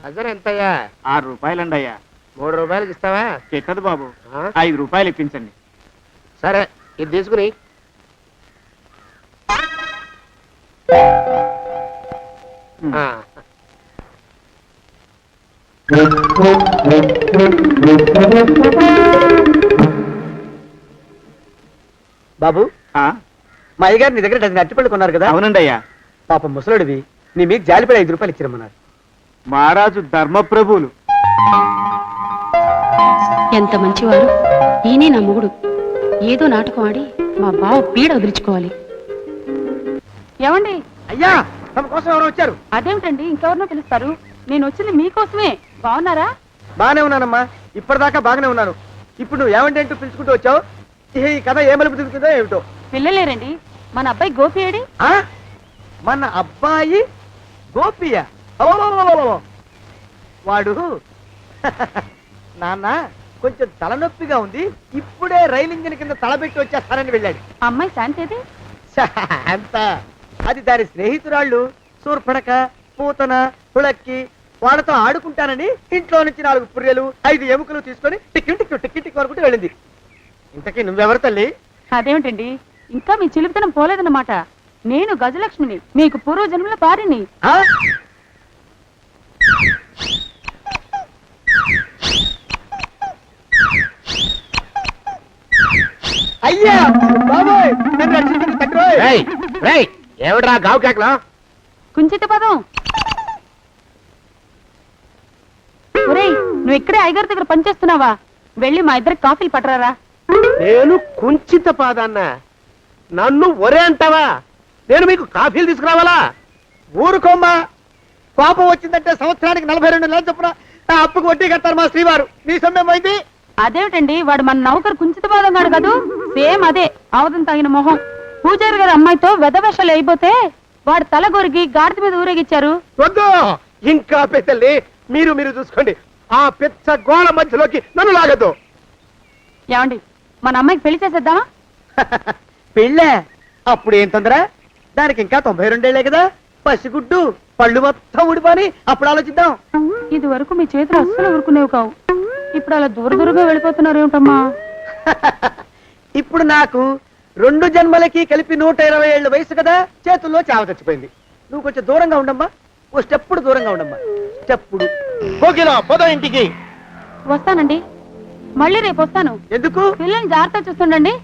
అజర్ ఎంతయ్యా? 6 రూపాయలండి అయ్యా. 3 రూపాయలకి ఇస్తావా? చెక్కదు బాబు, ఆ? 5 రూపాయలు ఇప్పించండి. సరే, ఇది తీసుకుని. ఆ. బాబు, ఆ? మా అయ్యగారు నీ దగ్గర డజన్ అరటిపళ్ళు కొన్నారు కదా? అవునండి అయ్యా. పాపం ముసలుడివి, నీ మీకు జాలిపడి 5 రూపాయలు ఇచ్చిరమ్మన్నారు. మహారాజు ధర్మప్రభువులు. ఎంత మంచివారు. ఈయనే నా మొగుడు. ఏదో నాటకం ఆడి మా బావ పీడ వదిలించుకోవాలి. ఏమండి? అయ్యా, తమ కోసం ఎవరు వచ్చారు? అదేమిటండి, ఇంకెవరినో పిలుస్తారు? నేను వచ్చింది మీకోసమే. బాగున్నారా? బాగానే ఉన్నానమ్మా, ఇప్పటిదాకా బాగానే ఉన్నాను. ఇప్పుడు నువ్వు ఏమంటే అంటూ పిలుచుకుంటూ వచ్చావు. ఈ కథ ఏ మలుపు తిరుగుతుందో ఏమిటో. పిల్లలేరండి. మన అబ్బాయి గోపి ఏడి? ఆ? మన అబ్బాయి గోపియ? అవ్వవ్వవ్వవ్వవ్వ. వాడు నాన్న కొంచెం తలనొప్పిగా ఉంది, ఇప్పుడే రైలు ఇంజిన్ కింద తలబెట్టి వచ్చేస్తానని వెళ్ళాడు. అమ్మాయి శాంతేది? అంత అది దాని స్నేహితురాళ్ళు సూర్పడక, పూతన, పుళక్కి వాళ్ళతో ఆడుకుంటానని ఇంట్లో నుంచి 4 పుర్రెలు 5 ఎముకలు తీసుకొని టిక్కి టిక్కి టిక్కి టిక్కి వరకు వెళ్ళింది. ఇంతకీ నువ్వెవరు తల్లి? అదేమిటండి, ఇంకా మీ చిలుపుతనం పోలేదన్నమాట. నేను గజలక్ష్మిని, మీకు పూర్వజన్మల పారిని. ఆ? అయ్యా బాబోయ్, నన్ను రక్షించండి తండ్రోయ్. ఏమిట్రా గావు కేకలో? కుంచిత పదం. ఒరేయ్, నువ్వు ఇక్కడే అయ్యగారి దగ్గర పనిచేస్తున్నావా? వెళ్ళి మా ఇద్దరికి కాఫీలు పట్టరారా. నేను కుంచిత పాదాన్న, నన్ను ఒరే అంటావా? నేను మీకు కాఫీలు తీసుకురావాలా? ఊరుకోమ్మా, కోపం వచ్చిందంటే సంవత్సరానికి 42 నెలలు చొప్పున ఆ అప్పుకు వడ్డీ కట్టారు మా శ్రీవారు. నీ సొమ్మేం పోయింది? అదేమిటండి, వాడు మన నౌకరు కుంచిత పాదం గాడు కదూ. సేమ్ అదే, అవధం తగిన మొహం. పూజారి గారి అమ్మాయితో వెధవేషాలు అయిపోతే వాడు తల గొరిగి గాడిద మీద ఊరేగిచ్చారు. వద్దు, ఇంకా పెద్దల్ని మీరు చూసుకోండి. ఆ పెద్ద గోళ మధ్యలోకి నన్ను లాగద్దు. ఏమండి, మన అమ్మాయికి పెళ్లి చేసేద్దామా? పెళ్ళే? అప్పుడు ఏం తొందర? దానికి ఇంకా 92 ఏళ్లే కదా. పసిగుడ్డు పళ్ళు మొత్తం ఊడిపోని అప్పుడు ఆలోచిద్దాం. ఇది వరకు మీ చేతులు అస్సలు ఊరుకునేవి కావు. ఇప్పుడు అలా దూరంగా వెళ్ళిపోతున్నారు ఏమిటమ్మా? ఇప్పుడు నాకు 2 జన్మలకి కలిపి 120 ఏళ్ళ వయసు కదా, చేతుల్లో చావ చచ్చిపోయింది. నువ్వు కొంచెం దూరంగా ఉండమ్మా, ఓ స్టెప్పుడు దూరంగా ఉండమ్మా. స్టెప్పుడు కోకిలా పోదా ఇంటికి. వస్తానండి, మళ్ళీ రేపు వస్తాను. ఎందుకు? పిల్లల్ని జాగ్రత్త చూస్తుండండి.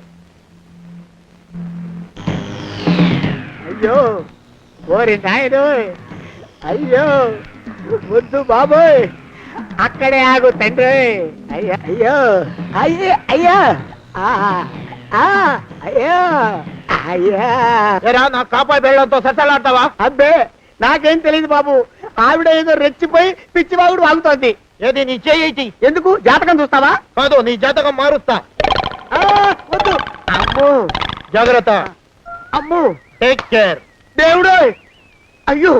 అయ్యో ఓరి నాయను, అయ్యో వద్దు బాబోయ్, అక్కడే ఆగు తండ్రి. అయ్యా అయ్యో అయ్యో అయ్యా అయ్యో అయ్యా. నా కాపాయి బెళ్ళంతో సత్తలాడతావా? అబ్బే, నాకేం తెలియదు బాబు. ఆవిడ ఏదో రెచ్చిపోయి పిచ్చివాగుడు వాగుతోంది. ఏది నీ చేయి? ఎందుకు? జాతకం చూస్తావా? కాదు, నీ జాతకం మారుస్తా. వద్దు. అమ్మో, జాగ్రత్త. అమ్మో, టేక్ కేర్. దేవుడు. అయ్యో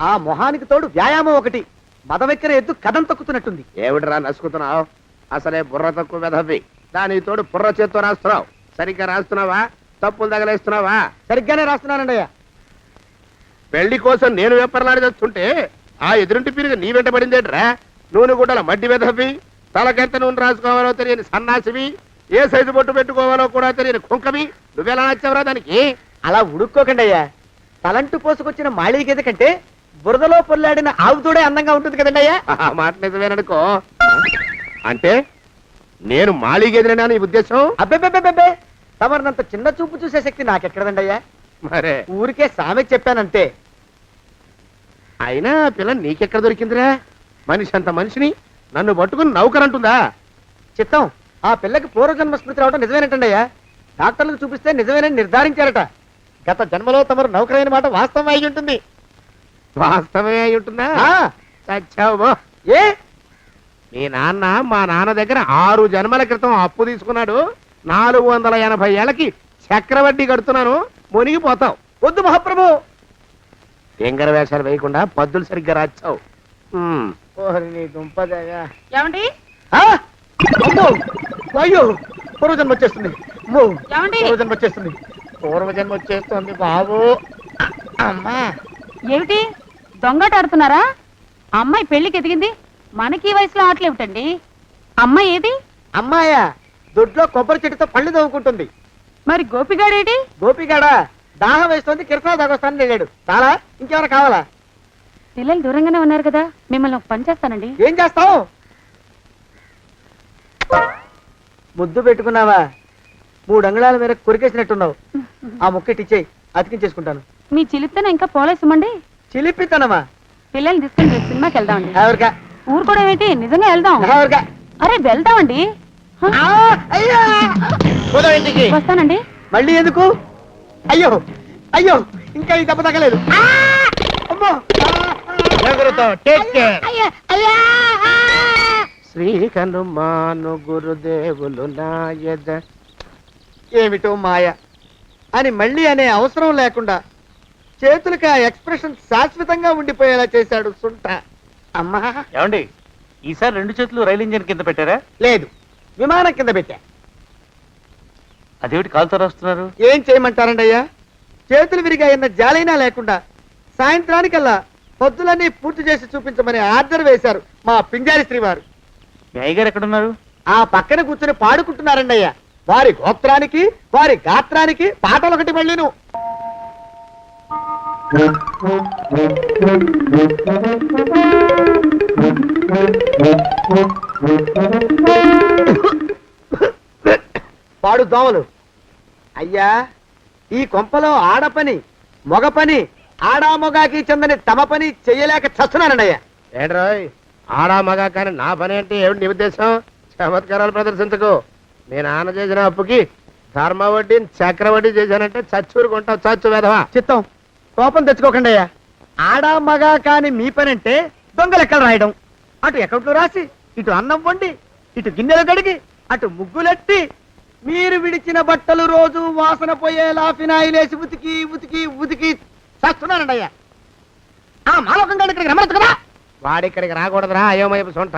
ఆ మొహానికి తోడు వ్యాయామం ఒకటి. మదవెక్కిన ఎద్దు కథం తొక్కుతున్నట్టుంది. ఏమిటిరా నసుకుతున్నావు? అసలే బుర్ర తక్కువ వెధవి. దాని తోడు బుర్ర చేత్తో రాస్తున్నావు. సరిగ్గా రాస్తున్నావా? తప్పులు తగలేస్తున్నావా? సరిగ్గానే రాస్తున్నానండి అయ్యా. పెళ్లి కోసం నేను వెప్పర్లాడి చేస్తుంటే ఆ ఎదురింటి పిరిగి నీ వెంట పడిందేట్రా? నూనె గుడ్డల మడ్డి వెధవి, తలకెంత నూనె రాసుకోవాలో తెలియని సన్నాసివి, ఏ సైజు బొట్టు పెట్టుకోవాలో కూడా తెలియని కుంకవి, నువ్వెలా నచ్చావురా దానికి? అలా ఉడుక్కోకండి అయ్యా. తలంటు పోసుకొచ్చిన మాళీ గేదె కంటే బురదలో పొల్లాడిన ఆవుతోడే అందంగా ఉంటుంది కదండి అయ్యా. ఆ మాట నిజమేననుకో. అంటే నేను మాళీగేదినా నీ ఉద్దేశం? అబ్బెబ్బెబ్బెబ్బే, తమరినంత చిన్న చూపు చూసే శక్తి నాకెక్కడదండి అయ్యా. మరే ఊరికే సామె చెప్పానంతే. అయినా ఆ పిల్ల నీకెక్కడ దొరికిందిరా? మనిషి అంత మనిషిని నన్ను పట్టుకుని నౌకరంటుందా? చిత్తం, ఆ పిల్లకి పూర్వజన్మ స్మృతి రావడం నిజమేనంటండి అయ్యా. డాక్టర్లకు చూపిస్తే నిజమేనని నిర్ధారించారట. గత జన్మలో తమరు నౌకరైన మాట వాస్తవం అయి ఉంటుంది. వాస్తవమే అయి ఉంటుందా? ఆ, చచ్చావు. ఏ మీ నాన్న మా నాన్న దగ్గర 6 జన్మల క్రితం అప్పు తీసుకున్నాడు. 480 ఏళ్ళకి చక్రవడ్డీ కడుతున్నాను. మునిగిపోతావు. వద్దు మహాప్రభు. ఎంగర వేషాలు వేయకుండా పద్దులు సరిగ్గా రాచావు. ఓహరి నీ దుంపదగా. ఏమండి ఆ? అమ్మో! అయ్యో, పూర్వజన్మ వచ్చేస్తుంది. అమ్మో, ఏమండి? పూర్వజన్మ వచ్చేస్తుంది. పూర్వజన్మ వచ్చేస్తుంది బాబు. అమ్మా, ఏమిటి దొంగట ఆడుతున్నారా? అమ్మాయి పెళ్లికి ఎదిగింది, మనకి ఈ వయసులో ఆటలేమిటండి? అమ్మాయి ఏది? అమ్మాయా దొడ్లో కొబ్బరి చెట్టుతో పళ్ళు తవ్వుకుంటుంది. మరి గోపిగాడేటి? గోపిగాడ దాహం వేస్తుంది, కిరసా దాగొస్తానని వెళ్ళాడు. చాలా ఇంకేమైనా కావాలా? పిల్లలు దూరంగానే ఉన్నారు కదా, మిమ్మల్ని ఒక పని చేస్తానండి. ఏం చేస్తావు? ముద్దు పెట్టుకున్నావా? 3 అంగుళాల మేర కొరికేసినట్టున్నావు. ఆ ముక్కటిచ్చేయి, అతికించేసుకుంటాను. మీ చిలిపితేనే ఇంకా పోలేసమండి. చిలిపితనమా? పిల్లల్ని తీసుకుని రేపు సినిమాకి వెళ్దామండి. ఎవరికా? ఊరుకోవడం ఏంటి, నిజంగా వెళ్దాం. ఎవరికా? అరే వెళ్దామండి. హ, ఆ, అయ్యా! పోదాం ఇంటికి. వస్తానండి. మళ్ళీ ఎందుకు? అయ్యో అయ్యో, ఇంకా ఈ దెబ్బ తగ్గలేదు. ఆ! అమ్మో! శ్రీ హనుమాను గురుదేవులు నాయద. ఏమిటో మాయ అని మళ్ళీ అనే అవసరం లేకుండా చేతులకి ఆ ఎక్స్ప్రెషన్ శాశ్వతంగా ఉండిపోయేలా చేశాడు సుంట. అమ్మా, ఏమండి ఈసారి 2 చేతులు రైలు ఇంజిన్ కింద పెట్టారా? లేదు, విమానం కింద పెట్టా. అదేమిటి కాలుతో రాస్తున్నారు? ఏం చేయమంటారండి అయ్యా? చేతులు విరిగాయన్న జాలైనా లేకుండా సాయంత్రానికల్లా పొద్దులన్నీ పూర్తి చేసి చూపించమని ఆర్డర్ వేశారు మా పింజారి శ్రీ వారు. మీ అయ్యగారు ఎక్కడున్నారు? ఆ పక్కన కూర్చుని పాడుకుంటున్నారండి అయ్యా. వారి గోత్రానికి వారి గాత్రానికి పాటలు ఒకటి మళ్ళీను. పాడు దోమలు. అయ్యా, ఈ కొంపలో ఆడపని మొగ పని ఆడా మొగాకి చెందని తమ పని చెయ్యలేక చస్తున్నానండి అయ్యా. ఏడ్రోయ్, ఆడా మగా కానీ నా పని అంటే ఏమిటి నీ ఉద్దేశం? చమత్కారాలు ప్రదర్శించకు. మీ నాన్న చేసిన అప్పుకి ధర్మ వడ్డీ చక్ర వడ్డీ చేశానంటే చచ్చూరుకుంటావు. చచ్చు వెధవా. చిత్తం, కోపం తెచ్చుకోకండి అయ్యా. ఆడా మగా కాని మీ పని అంటే దొంగ లెక్కలు రాయడం. అటు అకౌంట్లో రాసి, ఇటు అన్నం వండి, ఇటు గిన్నెలు కడిగి, అటు ముగ్గులెట్టి, మీరు విడిచిన బట్టలు రోజు వాసన పోయేలా ఫినాయిలేసి ఉతికి ఉతికి ఉతికి చేస్తున్నానండి అయ్యా. ఆ మాలోకం గారి ఇక్కడికి రమ్మచ్చు కదా. వాడిక్కడికి రాకూడదురా అయోమయపు సొంట.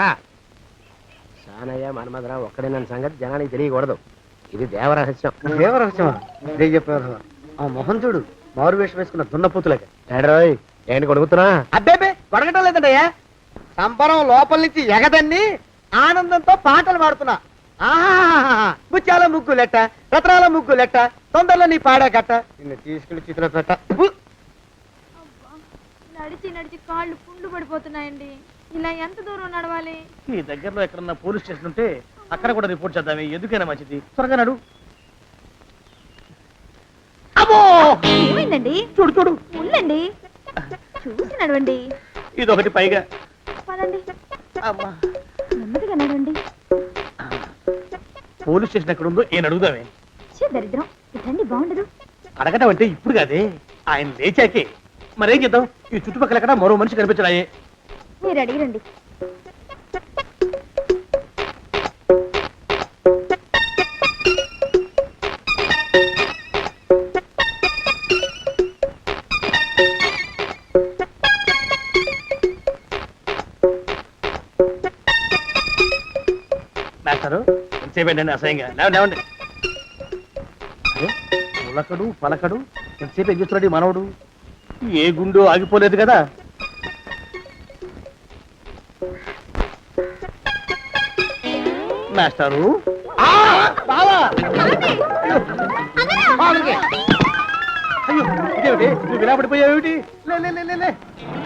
సానయ్య మన్మధరా ఒక్కడే నన్ను సంగతి జనానికి తెలియకూడదు. ఇది దేవరహస్యం. దేవరహస్యమా? ఆ మొహం చూడు, మారు వేషం వేసుకున్న దున్నపోతులకి. ఏడ్రోయ్, ఏంటి కొడుకుతున్నా? అబ్బేబే, కొడగటం లేదండి అయ్యా. సంబరం లోపల నుంచి ఎగదన్ని ఆనందంతో పాటలు పాడుతున్నా. ఆహా, ముత్యాల ముగ్గులెట్ట, రత్నాల ముగ్గులెట్ట, తొందరలో నీ పాడా కట్ట, నిన్ను తీసుకెళ్లి చిత్ర పెట్ట. నడిచి నడిచి కాళ్ళు పుండ్లు పడిపోతున్నాయండి. ఇలా ఎంత దూరం నడవాలి? ఈ దగ్గరలో ఎక్కడన్నా పోలీస్ స్టేషన్ ఉంటే అక్కడ కూడా రిపోర్ట్ చేద్దామే, ఎందుకైనా మంచిది. త్వరగా నడు. అమ్మో! ఏమైందండి? చూడు చూడు, ఉండండి, చూసి నడవండి. ఇదొకటి పైగా. పదండి, అమ్మా, నెమ్మదిగా నడవండి. పోలీస్ స్టేషన్ ఎక్కడ ఉందో ఏం అడుగుదామే. దరిద్రం, ఇటండి బాగుండదు. అడగటం అంటే ఇప్పుడు కాదే, ఆయన లేచాకే. మరేం చేద్దాం, ఈ చుట్టుపక్కల ఎక్కడ మరో మనిషి కనిపించడాయే. మీరు అడిగిరండి. మాస్టారు ఎంతసేపేంటండి అసహ్యంగా లేవండి పులకడు పలకడు ఎంతసేపు ఏం చేస్తున్నాడు ఈ మనవడు ఏ గుండు ఆగిపోలేదు కదా మాస్టారు అయ్యో ఇదేమిటి నువ్వు ఇలా పడిపోయావేమిటి లే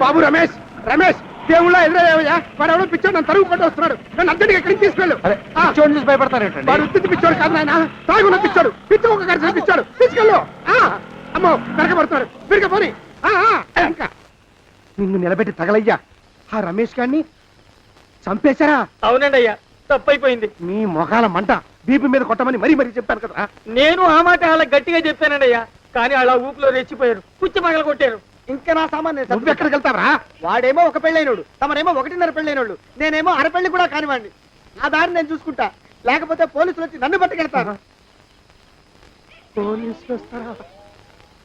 బాబు రమేష్ రమేష్ దేవుళ్ళ ఎదురయ్యా వాడు ఎవడో పిచ్చోడు నన్ను తరుగు పట్టి వస్తున్నాడు నన్ను అద్దెడికి ఎక్కడికి తీసుకెళ్ళు చూడండి చూసి భయపడతారేంటండి వాడు ఉత్తి పిచ్చోడు కాదు నాయన తాగున్న పిచ్చాడు పిచ్చి ఒక గడిచిన పిచ్చాడు తీసుకెళ్ళు అమ్మో వెనకబడుతున్నాడు విరిగ పోని ఇంకా నిన్ను నిలబెట్టి తగలయ్యా ఆ రమేష్ గారిని చంపేశారా? అవునండి అయ్యా తప్పైపోయింది నీ మొఖాల మంట బీపీ మీద కొట్టమని మరీ మరీ చెప్పాను కదా. నేను ఆ మాట అలా గట్టిగా చెప్పానండి అయ్యా కానీ అలా ఊపిలో రెచ్చిపోయారు పుచ్చి పగల కొట్టారు ఇంకా నా సామాన్ నేను నువ్వు ఎక్కడికి వెళ్తావరా? వాడేమో ఒక పెళ్ళైనోడు, తమరేమో 1.5 పెళ్ళైనోళ్ళు, నేనేమో అరపెళ్ళి కూడా కానివ్వండి. ఆ దారి నేను చూసుకుంటా, లేకపోతే పోలీసులు వచ్చి నన్ను పట్టుకెళ్తారు. పోలీసులు వస్తారా?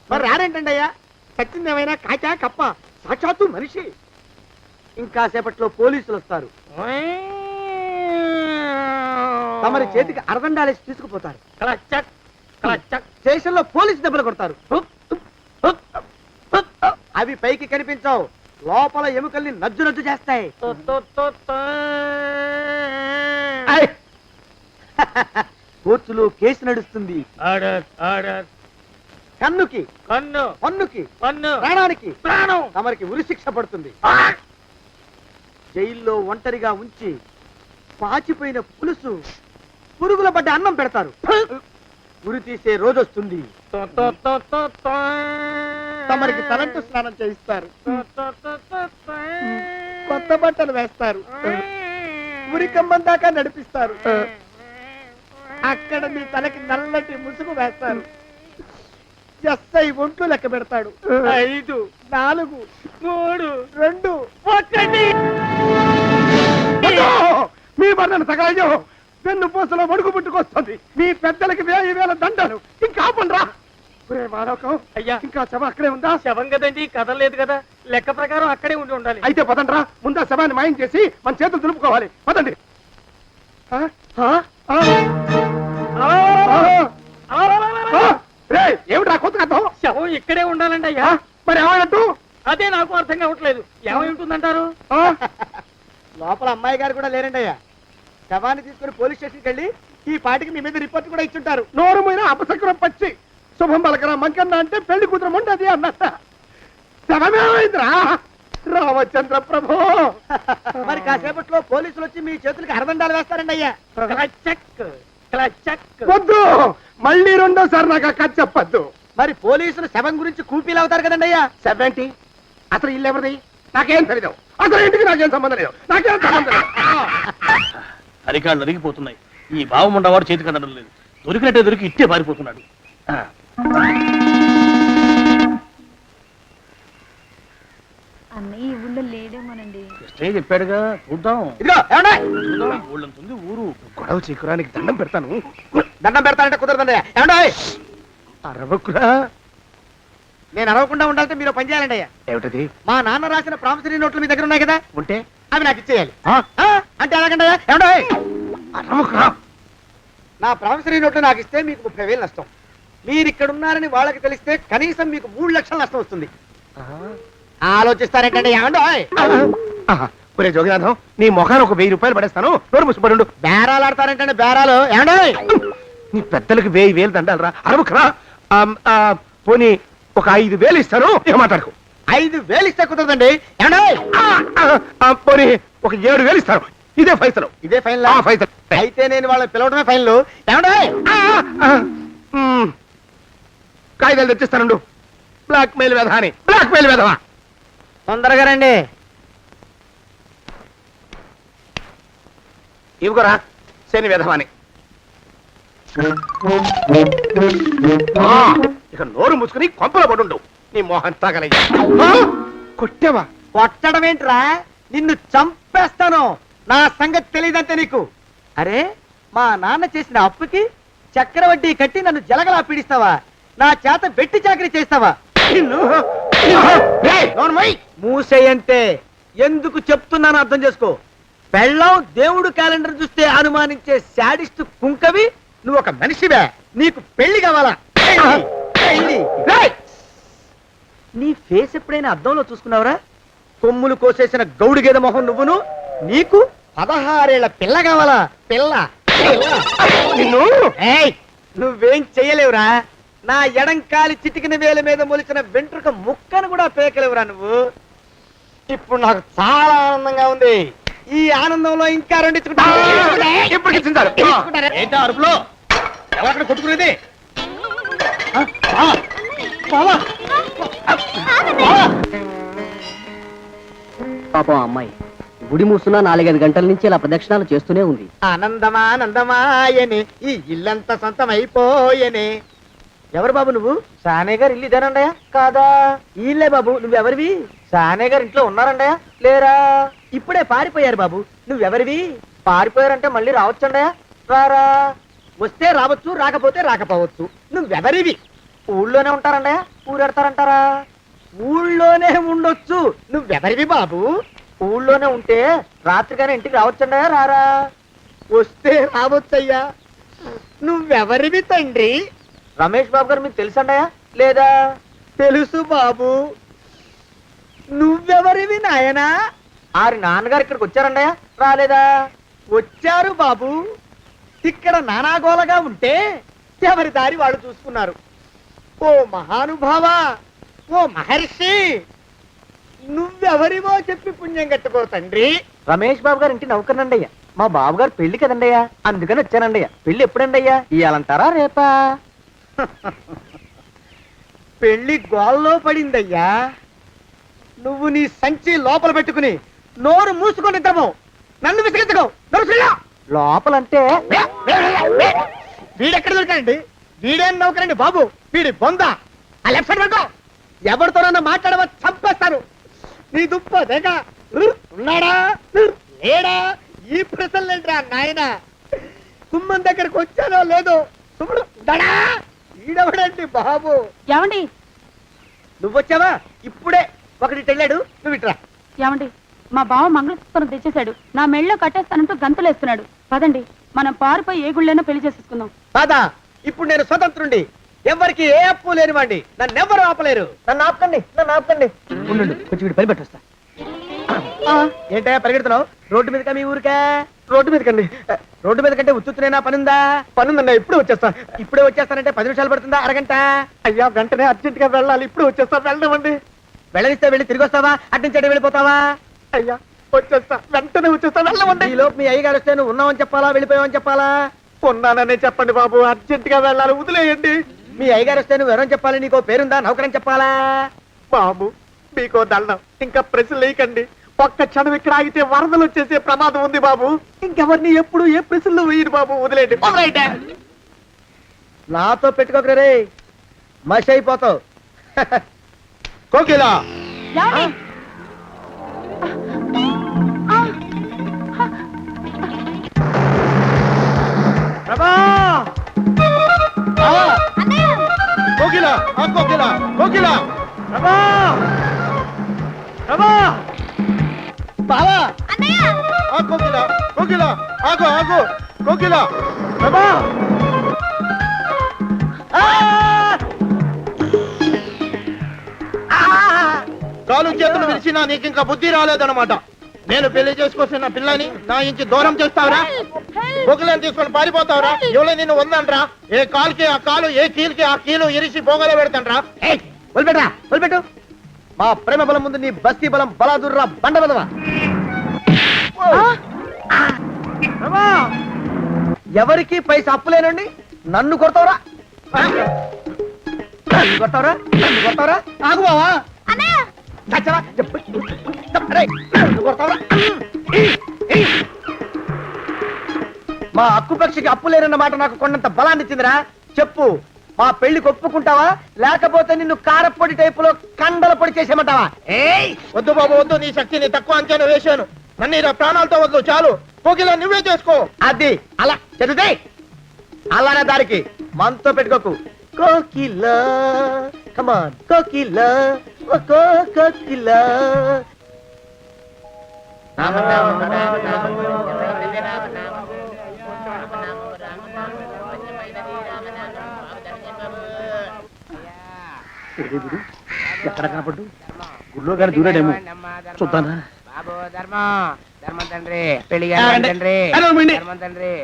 మరి రారేంటండి అయ్యా, చచ్చింది ఏమైనా కాచా కప్ప, సాక్షాత్తు మనిషి. ఇంకా సేపట్లో పోలీసులు వస్తారు, తమరి చేతికి అరదండాలేసి తీసుకుపోతారు. స్టేషన్ లో పోలీసు దెబ్బలు కొడతారు, అవి పైకి కనిపించవు, లోపల ఎముకల్ని నజ్జు నజ్జు చేస్తాయి. కోర్టులో కేసు నడుస్తుంది. కన్నుకి కన్ను, పన్నుకి పన్ను, ప్రాణానికి ప్రాణం, తమరికి ఉరిశిక్ష పడుతుంది. జైల్లో ఒంటరిగా ఉంచి పాచిపోయిన పులుసు, పురుగుల పడ్డ అన్నం పెడతారు. ఉరి తీసే రోజు వస్తుంది, తమరికి తలంటు స్నానం చేయిస్తారు, కొత్త బట్టలు వేస్తారు, ఉరికంబం దాకా నడిపిస్తారు. అక్కడ మీ తలకి నల్లటి ముసుగు వేస్తారు. ఎస్ఐ ఒంట్లు లెక్క పెడతాడు. 5, 4, 3, 2, 1. మీ వర్ణన తగలయ్యో, వెన్ను పూసలో మడుగు పుట్టుకొస్తుంది. మీ పెద్దలకి 1000 దండలు. ఇంకా ఆపండ్రా. అయ్యా, ఇంకా శవం అక్కడే ఉందా? శవం కదండి, కదలేదు కదా, లెక్క ప్రకారం అక్కడే ఉండాలి. అయితే పదండ్రా, ముందా శవాన్ని మాయం చేసి మన చేతులు దులుపుకోవాలి. పదండి. ఏమిట్రా కొత్త కథ? శవం ఇక్కడే ఉండాలండి అయ్యా. మరి ఏమైనట్టు? అదే నాకు అర్థం కావట్లేదు, ఏమై ఉంటుందంటారు? లోపల అమ్మాయి గారు కూడా లేరండి అయ్యా. శవాన్ని తీసుకుని పోలీస్ స్టేషన్కి వెళ్ళి ఈ పాటికి మీ మీద రిపోర్ట్ కూడా ఇచ్చుంటారు. నోరు మీద అపశకురం పచ్చి శుభం పలకరా మంకన్న అంటే పెళ్లి కూతురు ఉండదు అన్నట్ట. శవమేమైందిరా? రామచంద్ర ప్రభు. మరి కాసేపట్లో పోలీసులు వచ్చి మీ చేతులకి అరదండాలు వేస్తారండి అయ్యా. వద్దు, మళ్ళీ రెండోసారి నాకు కథ చెప్పద్దు. మరి పోలీసులు శవం గురించి కూపీలు అవుతారు కదండి అయ్యా. శవేంటి? అసలు ఇల్లు ఎవరిది? నాకేం తెలియదు. అసలు ఇంటికి నాకేం సంబంధం లేదు, నాకేం సంబంధం లేదు. అరికాళ్ళు అరిగిపోతున్నాయి. ఈ భావం ఉండవాడు చేతికి అందడం లేదు, దొరికినట్టే దొరికి ఇట్టే పారిపోతున్నాడు. అన్నయ్య ఈ ఊళ్ళో లేడేమోనండి. కృష్ణయ్య చెప్పాడుగా, చూద్దాం. ఇదిగో ఏమండి, ఊళ్ళంతుంది ఊరు. గొడవ చీకురానికి దండం పెడతాను. దండం పెడతానంటే కుదరదండి. ఏమండి, అరవకురా. నేను అరవకుండా ఉండాలంటే మీరు పని చేయాలండి అయ్యా. ఏమిటది? మా నాన్న రాసిన ప్రామిసరీ నోట్లు మీ దగ్గర ఉన్నాయి కదా, ఉంటే అవి నాకు ఇచ్చేయాలి. అంటే ఎలాగండి అయ్యా? ఏమండి, అరవకురా. నా ప్రామిసరీ నోట్లు నాకు ఇస్తే మీకు 30,000 నష్టం. మీరు ఇక్కడ ఉన్నారని వాళ్ళకి తెలిస్తే కనీసం మీకు 3 లక్షల నష్టం వస్తుంది. ఆలోచిస్తారేంటండి? ఏమండి, ఒరే జోగినాథం, నీ మొఖాన్ని ఒక 1000 రూపాయలు పడేస్తాను. నోరు ముసుపడు. బేరాలు ఆడతారేంటండి? బేరాలు ఏమండి? నీ పెద్దలకు 1000 దండాలరా. అరవకురా. పోనీ ఒక 5,000 ఇస్తాను, ఏమాటాడుకో. 5,000 ఇస్తే కుదరదండి. ఏమండి, పోనీ ఒక 7,000 ఇస్తాను. ఇదే ఫైసలు. ఇదే ఫైన్. ఫైసలు. అయితే నేను వాళ్ళని పిలవడమే ఫైన్లు. ఏమండి, కాగితాలు తెచ్చిస్తానుండు. బ్లాక్ మెయిల్ వెధవాని, బ్లాక్ మెయిల్ వెధవా. తొందరగా రండి. ఇవిగోరా శని వెధవాని. ఇక నోరు ముసుకుని కొంపల పడుండు. నీ మోహన్ తాగలయ్యా. కొట్టావా? కొట్టడం ఏంట్రా, నిన్ను చంపేస్తాను. నా సంగతి తెలియదంటే నీకు. అరే, మా నాన్న చేసిన అప్పుకి చక్రవడ్డీ కట్టి నన్ను జలగలా పీడిస్తావా? నా చేత వెట్టి చాకరీ చేస్తావా? మూసేయంటే ఎందుకు చెప్తున్నాను అర్థం చేసుకో. పెళ్ళం దేవుడు క్యాలెండర్ చూస్తే అనుమానించే శాడిస్ట్ కుంకవి, నువ్వు ఒక మనిషివే, నీకు పెళ్లి కావాలా? పెళ్లి, పెళ్లి. రేయ్! నీ ఫేస్ ఎప్పుడైనా అద్దంలో చూసుకున్నావురా? కొమ్ములు కోసేసిన గౌడు గేదె మొహం నువ్వును, నీకు 16 ఏళ్ల పిల్ల కావాలా? పిల్ల, పిల్ల. నిన్ను ఏయ్, నువ్వేం చెయ్యలేవురా. నా ఎడంకాలి చిటికిన వేల మీద మొలిచిన వెంట్రుక ముక్కను కూడా పేకలేవురా నువ్వు. ఇప్పుడు నాకు చాలా ఆనందంగా ఉంది. ఈ ఆనందంలో ఇంకా రెండించుకుంటా. ఏంటా అరుపులో? ఎవరక్కడ కొట్టుకునేది? పాపం అమ్మాయి గుడి మూసున్న 4-5 గంటల నుంచి ఇలా ప్రదక్షిణాలు చేస్తూనే ఉంది. ఆనందమానందమాయనే ఈ ఇల్లంతా సొంతం అయిపోయనే. ఎవరు బాబు నువ్వు? సానే గారు ఇల్లు ఇదేనండయా? కాదా? ఇల్లే బాబు. నువ్వెవరివి? సానే గారు ఇంట్లో ఉన్నారండయా? లేరా? ఇప్పుడే పారిపోయారు బాబు. నువ్వెవరివి? పారిపోయారంటే మళ్ళీ రావచ్చండయా? రారా? వస్తే రావచ్చు, రాకపోతే రాకపోవచ్చు. నువ్వెవరివి? ఊళ్ళోనే ఉంటారండయా? ఊరెడతారంటారా? ఊళ్ళోనే ఉండొచ్చు. నువ్వెవరివి బాబు? ఊళ్ళోనే ఉంటే రాత్రిగానే ఇంటికి రావచ్చండయా? రారా? వస్తే రావచ్చయ్యా. నువ్వెవరివి తండ్రి? రమేష్ బాబు గారు మీకు తెలుసండయా? లేదా? తెలుసు బాబు. నువ్వెవరివి నాయనా? ఆరి నాన్నగారు ఇక్కడికి వచ్చారండయా? రాలేదా? వచ్చారు బాబు. ఇక్కడ నానాగోలగా ఉంటే ఎవరి దారి వాళ్ళు చూసుకున్నారు. ఓ మహానుభావా, ఓ మహర్షి, నువ్వెవరివో చెప్పి పుణ్యం కట్టుకో తండ్రి. రమేష్ బాబు గారు ఇంటి నౌకర్నండయ్యా. మా బాబు గారు పెళ్లి కదండయ్యా, అందుకని వచ్చానండయ్యా. పెళ్లి ఎప్పుడండయ్యా? ఇయ్యాలంటారా రేపా? పెళ్లి గోల్లో పడిందయ్యా. నువ్వు నీ సంచి లోపల పెట్టుకుని నోరు మూసుకొని నిద్రపో. నన్ను విసిగించుకో. లోపలంటే వీడెక్కడ దొరికాడండి? వీడేం నౌకరండి బాబు, వీడి బొంద. ఆ లెఫ్ట్ సైడ్ పడుకో. ఎవరితోనన్నా మాట్లాడవా చంపేస్తాను. నీ దుప్ప దేక ఉన్నాడా లేడా? ఈ ప్రశ్నలేంట్రా నాయన. కుమ్మం దగ్గరకు వచ్చానో లేదో సుమ్ముడు దడా. ఈడవడండి బాబు. ఏమండి నువ్వొచ్చావా? ఇప్పుడే ఒకటి వెళ్ళాడు. నువ్వు ఇట్రా. ఏమండి, మా బావ మంగళసూత్రం తెచ్చేశాడు. నా మెళ్ళో కట్టేస్తానంటూ గంతులేస్తున్నాడు. పదండి, మనం పారిపోయి ఏ గుళ్ళైనా పెళ్లి చేసేసుకుందాం. కాదా? ఇప్పుడు నేను స్వతంత్రుండి, ఎవరికి ఏ అప్పు లేనివ్వండి. నన్ను ఎవరు ఆపలేరు. నన్ను ఆపకండి, నన్ను ఆపకండి. ఉండు, కొంచెం వీడి పని పెట్టొస్తా. ఏంటయ్యా పరిగెడుతున్నావు? రోడ్డు మీదకా మీ ఊరికా? రోడ్డు మీదకండి. రోడ్డు మీద కంటే ఉత్తునేనా? పనుందా? పనుందన్నా. ఇప్పుడే వచ్చేస్తా. ఇప్పుడే వచ్చేస్తానంటే 10 నిమిషాలు పడుతుందా? అరగంట? అయ్యా వెంటనే అర్జెంట్ గా వెళ్ళాలి. ఇప్పుడు వచ్చేస్తా. వెళ్ళమండి. వెళ్ళనిస్తే వెళ్ళి తిరిగి వస్తావా? అడ్డించండి వెళ్ళిపోతావా? అయ్యా వచ్చేస్తా, వెంటనే వచ్చేస్తా. వెళ్ళమండి. ఈ లోపు మీ అయ్యగారు వస్తే నువ్వు ఉన్నావని చెప్పాలా, వెళ్ళిపోయావని చెప్పాలా? ఉన్నాననే చెప్పండి బాబు, అర్జెంట్ గా వెళ్ళాలి. వదిలేయండి. మీ అయ్యగారు వస్తే నువ్వు ఎవరని చెప్పాలి? నీకో పేరుందా? నౌకరని చెప్పాలా? బాబు మీకో దండం, ఇంకా ప్రశ్నలు వేయకండి. ఒక్క క్షణం ఇక్కడ ఆగితే వరదలు వచ్చేసే ప్రమాదం ఉంది బాబు. ఇంకెవరిని ఎప్పుడు ఏ ప్రశ్నలు వేయరు బాబు. వదిలేయండి. నాతో పెట్టుకోకరే, మషి అయిపోతావు. కోకిలా ప్రభా, కోకిలా, కోకిలా, కోకిలా, ప్రభా, ప్రభా, బావా, కోకిలా, కోకిలా, ఆగు, ఆగు, కోకిలా, ప్రభా. కాలు చేతులు విరిచినా నీకు ఇంకా బుద్ధి రాలేదన్నమాట. నేను పెళ్లి చేసుకొస్తున్న పిల్లని నా ఇంటి దూరం చేస్తావురా? బొగ్గులను తీసుకొని పారిపోతావురా? ఎవరో నిన్ను ఉందంట్రా? ఏ కాలుకి ఆ కాలు, ఏ కీలుకి ఆ కీలు ఇరిసి బొగలో పెడతాంట్రా? వదిలిపెట్టరా, వదిలిపెట్టు. మా ప్రేమ బలం ముందు నీ బస్తీ బలం బలాదుర్రా బండ బలవా. ఎవరికి పైసా అప్పులేనండి నన్ను కొడతావురా? నన్ను కొడతావురా? నన్ను కొడతావురా? ఆగు బావా. మా అక్కుపక్షికి అప్పు లేనన్న మాట నాకు కొండంత బలాన్ని ఇచ్చిందిరా. చెప్పు, మా పెళ్లికి ఒప్పుకుంటావా, లేకపోతే నిన్ను కారపొడి టైపులో కండల పొడి చేసేమంటావా? వద్దు బాబు వద్దు, నీ శక్తిని తక్కువ అంచనా వేశాను. నన్ను ఇలా ప్రాణాలతో వద్దు, చాలు. కోకిలా నువ్వే చేసుకో. అది అలా చదివితే అలానే దారికి మనతో పెట్టుకోకు. కోకిలా కమాన్, కోకిలా, కోకిలా. ఎక్కడ కనపడ్డు గుళ్ళో కానీ దూరాడేమో చూద్దానా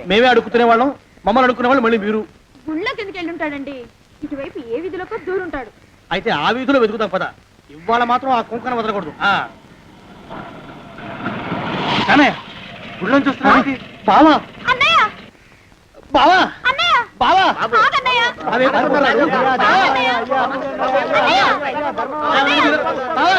మేమే అడుగుతునే వాళ్ళం మమ్మల్ని అడుక్కునే వాళ్ళు మళ్ళీ మీరు గుళ్ళకి ఎందుకు వెళ్ళి ఉంటాడండి ఇటువైపు ఏ విధిలోకి దూరుంటాడు అయితే ఆ వీధిలో వెతుకుతాం పద ఇవాళ మాత్రం ఆ కుంకన వదలకూడదు గుళ్ళో చూస్తున్నా బావా అన్నయ్య బావా అన్నయ్య బావా ఆగన్నయ్య బావా